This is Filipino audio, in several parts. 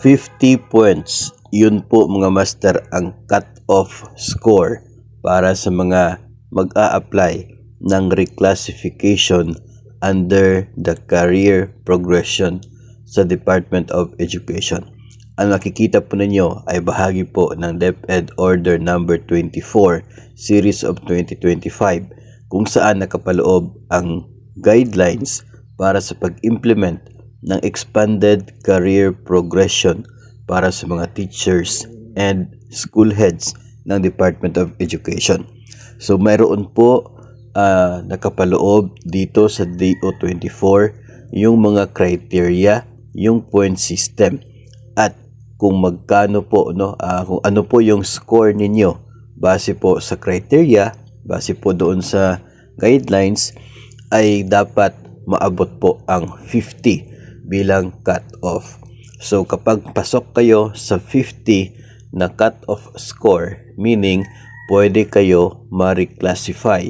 50 points. Yun po mga master ang cut-off score para sa mga mag-a-apply ng reclassification under the career progression sa Department of Education. Ang makikita po ninyo ay bahagi po ng DepEd Order number 24 Series of 2025 kung saan nakapaloob ang guidelines para sa pag-implement ng expanded career progression para sa mga teachers and school heads ng Department of Education. So mayroon po nakapaloob dito sa DO24 yung mga criteria, yung point system at kung magkano po kung ano po yung score ninyo base po sa criteria, base po doon sa guidelines ay dapat maabot po ang 50 bilang cut-off. So kapag pasok kayo sa 50 na cut-off score, meaning pwede kayo ma-reclassify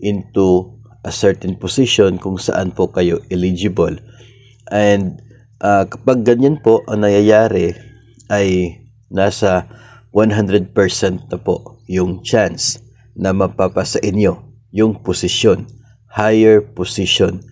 into a certain position kung saan po kayo eligible. And kapag ganyan po ang nangyayari ay nasa 100% na po yung chance na mapapasa inyo yung posisyon, higher position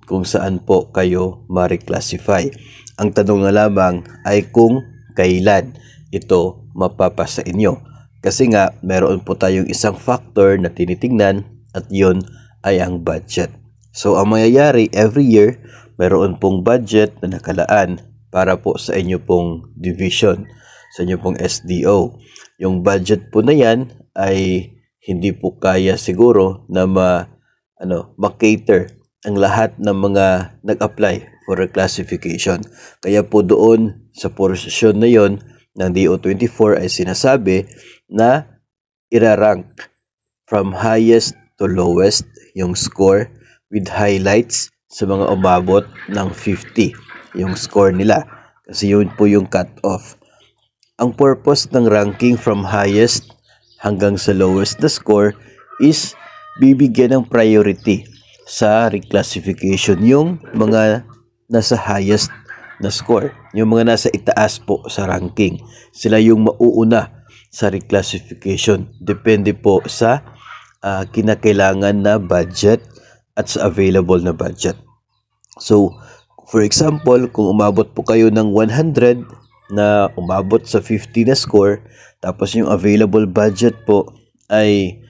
kung saan po kayo ma-reclassify. Ang tanong na lamang ay kung kailan ito mapapasa inyo. Kasi nga, meron po tayong isang factor na tinitingnan at yun ay ang budget. So, ang mangyayari every year, meron pong budget na nakalaan para po sa inyo pong division, sa inyo pong SDO. Yung budget po na yan ay hindi po kaya siguro na ma-cater ang lahat ng mga nag-apply for reclassification. Kaya po doon sa portion na yon ng DO24 ay sinasabi na irarank from highest to lowest yung score with highlights sa mga umabot ng 50 yung score nila. Kasi yun po yung cut-off. Ang purpose ng ranking from highest hanggang sa lowest na score is bibigyan ng priority sa reclassification yung mga nasa highest na score, yung mga nasa itaas po sa ranking. Sila yung mauuna sa reclassification. Depende po sa kinakailangan na budget at sa available na budget. So, for example, kung umabot po kayo ng 100 na umabot sa 50 na score, tapos yung available budget po ay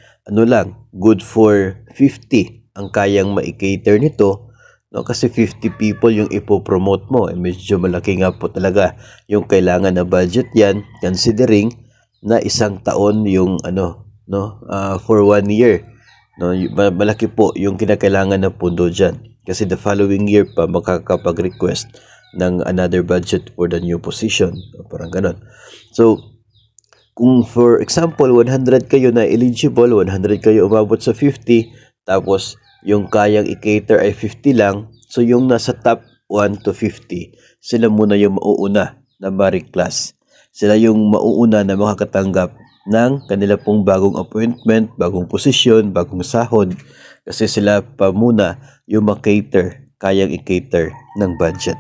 good for 50 ang kayang ma-cater nito, no? Kasi 50 people yung ipopromote mo. Medyo malaki nga po talaga yung kailangan na budget yan, considering na isang taon yung for 1 year. No? Malaki po yung kinakailangan na pundo dyan. Kasi the following year pa makakapag-request ng another budget for the new position. Parang ganon. So, kung for example, 100 kayo na eligible, 100 kayo umabot sa 50, tapos yung kayang i-cater ay 50 lang, so yung nasa top 1 to 50, sila muna yung mauuna na ma-reclass. Sila yung mauuna na makakatanggap ng kanila pong bagong appointment, bagong posisyon, bagong sahod, kasi sila pa muna yung ma-cater, kayang i-cater ng budget.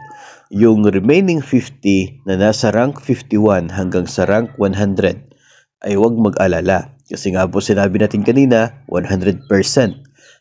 Yung remaining 50 na nasa rank 51 hanggang sa rank 100 ay huwag mag-alala. Kasi nga po sinabi natin kanina, 100%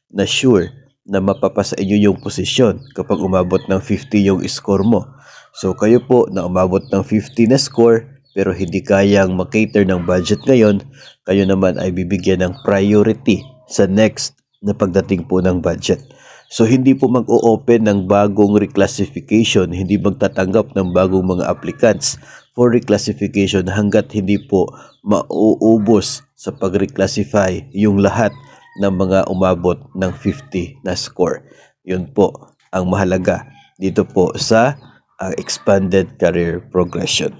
na sure na mapapasa inyo yung posisyon kapag umabot ng 50 yung score mo. So kayo po na umabot ng 50 na score pero hindi kayang ma-cater ng budget ngayon, kayo naman ay bibigyan ng priority sa next na pagdating po ng budget. So hindi po mag-o-open ng bagong reclassification, hindi magtatanggap ng bagong mga applicants for reclassification hanggat hindi po mauubos sa pag-reclassify yung lahat ng mga umabot ng 50 na score. Yun po ang mahalaga dito po sa expanded career progression.